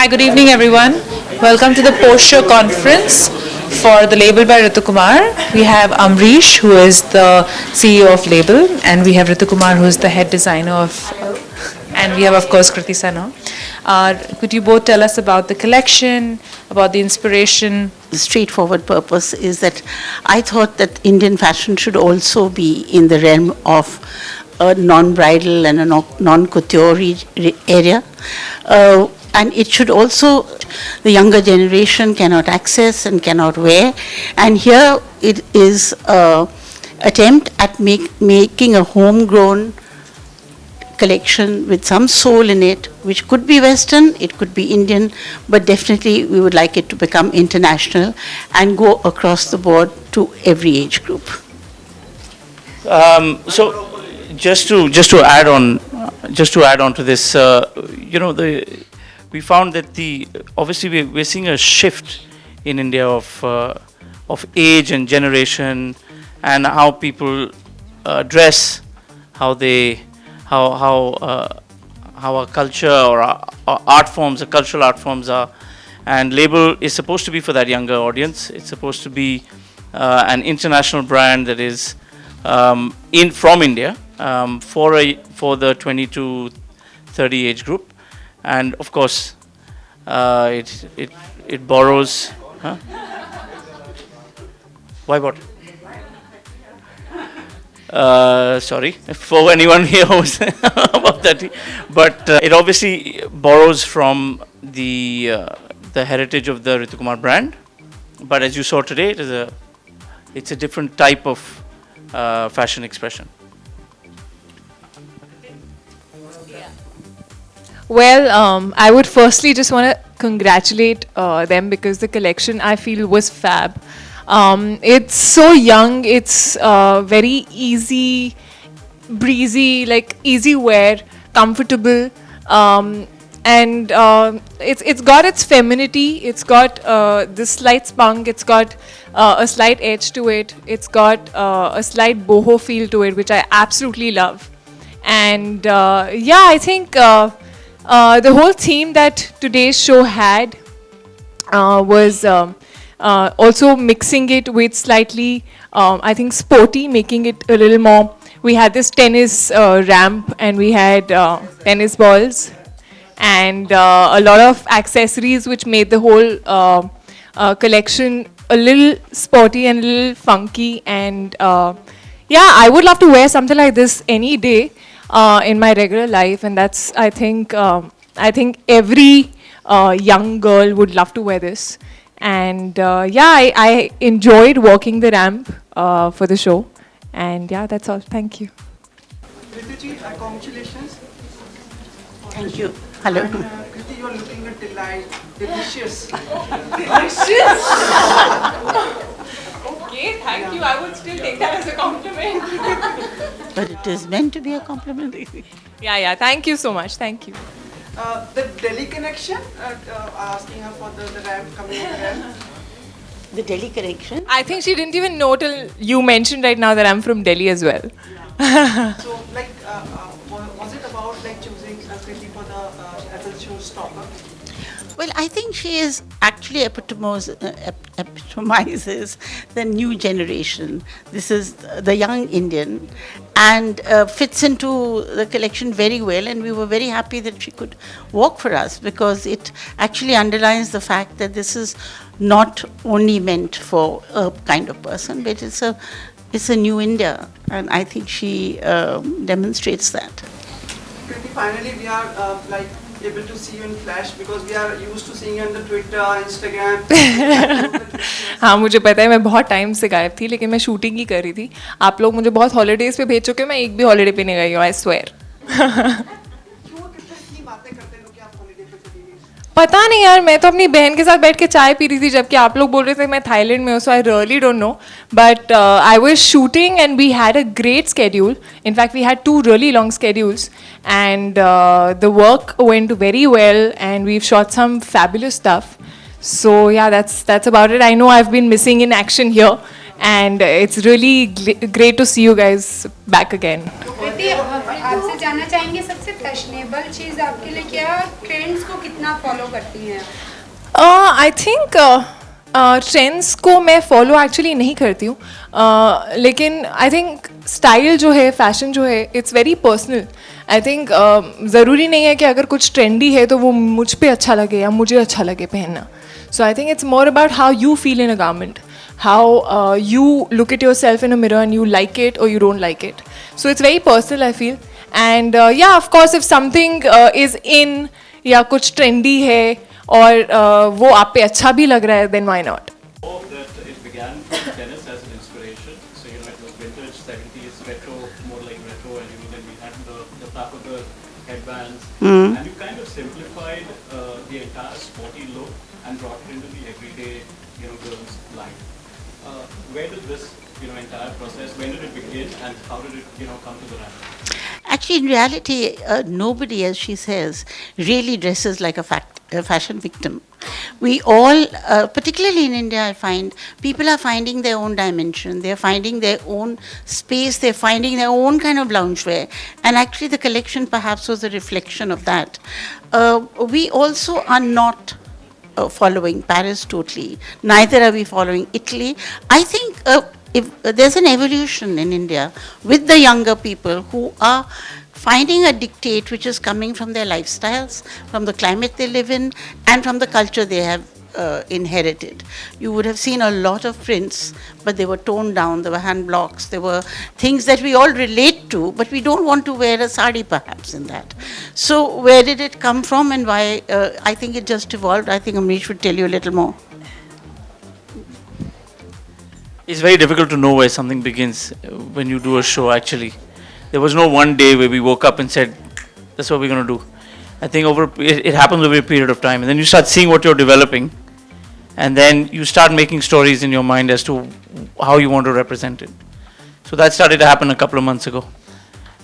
Hi, good evening, everyone. Welcome to the post-show conference for the label by Ritu Kumar. We have Amrish, who is the CEO of label, and we have Ritu Kumar, who is the head designer of, and we have, of course, Kriti Sanon. Could you both tell us about the collection, about the inspiration? The straightforward purpose is that I thought that Indian fashion should also be in the realm of a non-bridal and a non-couture area. And it should also, the younger generation cannot access and cannot wear. And here it is an attempt at making a homegrown collection with some soul in it, which could be Western, it could be Indian, but definitely we would like it to become international and go across the board to every age group. So just to add on to this, we found that obviously we're seeing a shift in India of age and generation, and how people dress, how our culture or our art forms, the cultural art forms are, and label is supposed to be for that younger audience. It's supposed to be an international brand that is from India for the 20 to 30 age group. And of course, it borrows. Huh? Why what? Sorry for anyone here who's about that, but it obviously borrows from the heritage of the Ritu Kumar brand. But as you saw today, it's a different type of fashion expression. Well, I would firstly just want to congratulate them, because the collection I feel was fab. It's so young, it's very easy, breezy, like easy wear, comfortable, and it's got its femininity, it's got this slight spunk, it's got a slight edge to it, it's got a slight boho feel to it, which I absolutely love. And I think the whole theme that today's show had was also mixing it with slightly, I think, sporty, making it a little more. We had this tennis ramp, and we had tennis balls, and a lot of accessories which made the whole collection a little sporty and a little funky. And I would love to wear something like this any day in my regular life, and that's, I think every young girl would love to wear this. And I enjoyed walking the ramp for the show, and that's all. Thank you. Kriti, congratulations. Thank you. Hello. And, Kriti, you're looking at delicious. Delicious. Okay, thank you. I would still take that as a compliment. But it is meant to be a compliment. Thank you so much. Thank you. The Delhi connection, asking her for the ramp coming on the ramp. The Delhi connection. I think she didn't even know till you mentioned right now that I'm from Delhi as well. So, was it about choosing Kriti for the as a showstopper? Well, I think she is actually epitomizes the new generation. This is the young Indian and fits into the collection very well. And we were very happy that she could walk for us because it actually underlines the fact that this is not only meant for a kind of person, but it's a new India. And I think she demonstrates that. Kriti, finally we are able to see you in flash because we are used to seeing you on the Twitter, Instagram. हाँ मुझे पता है मैं बहुत time से गायब थी लेकिन मैं शूटिंग ही कर रही थी आप लोग मुझे बहुत हॉलीडेज पे भेज चुके हो मैं एक भी हॉलीडे पे नहीं गई हूँ आई स्वेयर क्यों कितने इतनी बातें करते लोग कि आप हॉलीडे पे चली गई? पता नहीं यार मैं तो अपनी बहन के साथ बैठ के चाय पी रही थी जबकि आप लोग बोल रहे थे मैं थाईलैंड में हूँ so I really don't know but I was shooting and we had a great schedule in fact we had 2 really long schedules and the work went very well and we've shot some fabulous stuff so yeah that's about it I know I've been missing in action here and it's really great to see you guys back again कृति आपसे जानना चाहेंगे सबसे fashionable चीज़ आपके लिए क्या है और trends को कितना फॉलो करती हैं आई थिंक ट्रेंड्स को मैं फॉलो एक्चुअली नहीं करती हूँ लेकिन आई थिंक स्टाइल जो है फैशन जो है it's very personal I think ज़रूरी नहीं है कि अगर कुछ ट्रेंडी है तो वो मुझ पे अच्छा लगे या मुझे अच्छा लगे पहनना सो आई think it's more about how you feel in a garment, how you look at yourself in a mirror and you like it or you don't like it. So it's very personal, I feel. And yeah, of course, if something is in या कुछ trendy है और वो आप पे अच्छा भी लग रहा है, then why not? That it began from tennis as an inspiration. So it was vintage 70s retro, more like retro, and then we had the tapagar headbands, and you kind of simplified the entire sporty look and brought it into the everyday, girls' life. Where did this, entire process? When did it begin, and how did it, come to the ramp? Actually, in reality, nobody, as she says, really dresses like a fashion victim. We all, particularly in India, I find, people are finding their own dimension, they're finding their own space, they're finding their own kind of loungewear. And actually, the collection perhaps was a reflection of that. We also are not following Paris totally, neither are we following Italy. I think if there's an evolution in India with the younger people who are finding a dictate which is coming from their lifestyles, from the climate they live in, and from the culture they have inherited. You would have seen a lot of prints, but they were toned down, there were hand blocks, there were things that we all relate to, but we don't want to wear a sari perhaps in that. So where did it come from and why? I think it just evolved. I think Amrish would tell you a little more. It's very difficult to know where something begins when you do a show, actually. There was no one day where we woke up and said, that's what we're going to do. I think it happens over a period of time. And then you start seeing what you're developing. And then you start making stories in your mind as to how you want to represent it. So that started to happen a couple of months ago.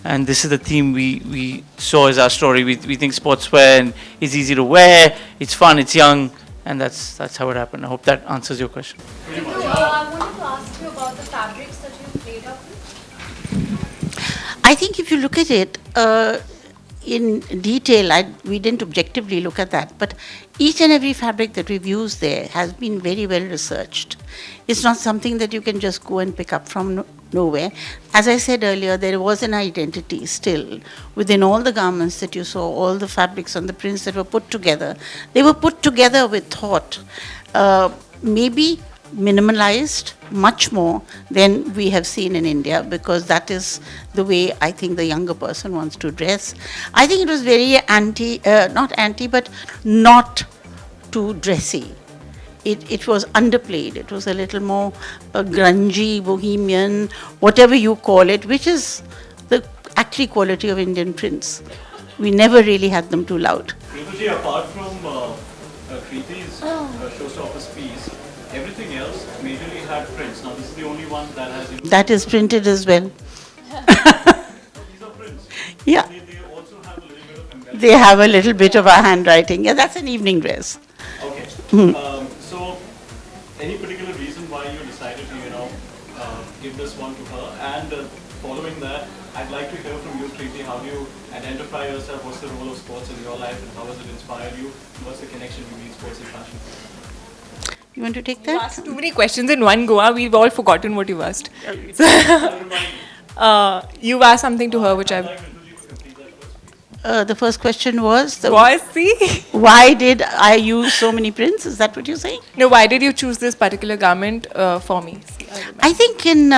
And this is the theme we saw as our story. We think sportswear and it's easy to wear, it's fun, it's young. And that's how it happened. I hope that answers your question. Ritu, I wanted to ask you about the fabrics that you played up with. I think if you look at it in detail, we didn't objectively look at that, but each and every fabric that we've used there has been very well researched. It's not something that you can just go and pick up from nowhere. As I said earlier, there was an identity still within all the garments that you saw, all the fabrics and the prints that were put together. They were put together with thought, maybe minimalized much more than we have seen in India, because that is the way I think the younger person wants to dress. I think it was very not too dressy. It was underplayed. It was a little more grungy, bohemian, whatever you call it, which is the actually quality of Indian prints. We never really had them too loud. Rituji, apart from Kriti's showstopper piece, everything else majorly had prints. Now this is the only one that has... That is printed as well. These are prints. Yeah. They also have a little bit of embellishment. They have a little bit of our handwriting. Yeah, that's an evening dress. Okay. So, any particular reason why you decided to, give this one to her? And following following that, I'd like to hear from you, Kriti. How do you identify yourself? What's the role of sports in your life, and how has it inspired you? What's the connection between sports and fashion? You want to take You that? asked too many questions in one go. We've all forgotten what you've asked. You've asked something to her, which I've. The first question was, See? why did I use so many prints? Is that what you're saying? No, why did you choose this particular garment for me? See, I remember. I think in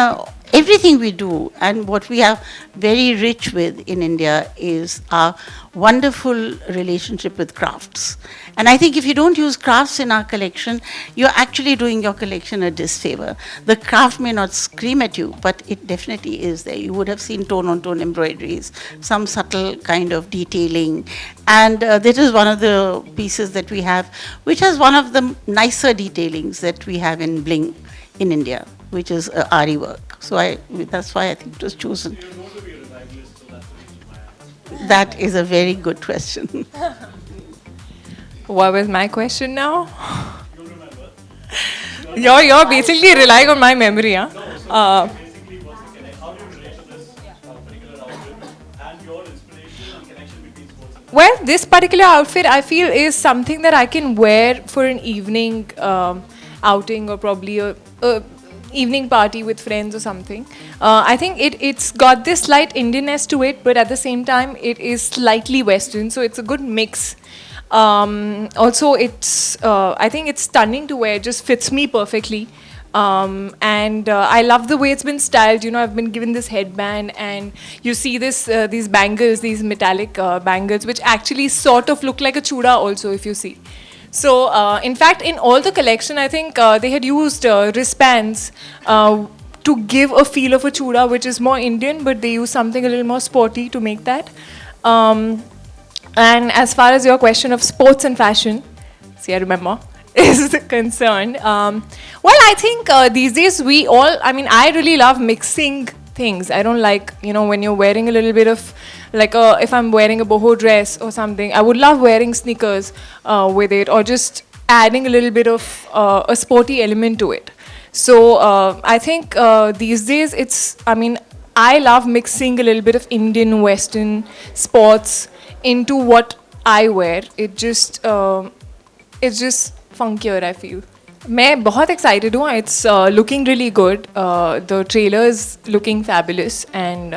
everything we do, and what we are very rich with in India is our wonderful relationship with crafts. And I think if you don't use crafts in our collection, you're actually doing your collection a disfavor. The craft may not scream at you, but it definitely is there. You would have seen tone-on-tone embroideries, some subtle kind of detailing. And this is one of the pieces that we have, which has one of the nicer detailings that we have in bling in India, which is Ari work. So that's why I think it was chosen. That is a very good question. What was my question now? You're basically relying on my memory, huh? Basically, how do you relate to this particular outfit and your inspiration and connection between sports and Well, this particular outfit I feel is something that I can wear for an evening outing, or probably a evening party with friends or something. I think it's got this slight Indianness to it, but at the same time it is slightly Western, so it's a good mix. Also, I think it's stunning to wear, it just fits me perfectly. And I love the way it's been styled. You know, I've been given this headband, and you see these bangles, these metallic bangles, which actually sort of look like a chuda also, if you see. So, in fact, in all the collection, I think they had used wristbands to give a feel of a chuda, which is more Indian, but they use something a little more sporty to make that. And as far as your question of sports and fashion, see, I remember, is concerned, well, I think these days I really love mixing things. I don't like, when you're wearing a little bit of, if I'm wearing a boho dress or something, I would love wearing sneakers with it, or just adding a little bit of a sporty element to it. So I think these days I love mixing a little bit of Indian, Western, sports into what I wear. It's just funkier, I feel. मैं बहुत excited हूँ. It's looking really good. The trailer is looking fabulous, and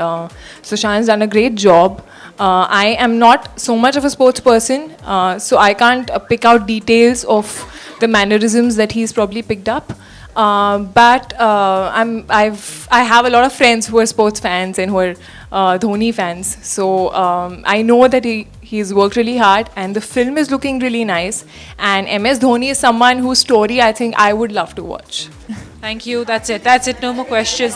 Sushant's done a great job. I am not so much of a sports person, so I can't pick out details of the mannerisms that he's probably picked up. But I have a lot of friends who are sports fans and who are Dhoni fans. So I know that he's worked really hard, and the film is looking really nice. And MS Dhoni is someone whose story I think I would love to watch. Thank you. That's it. No more questions.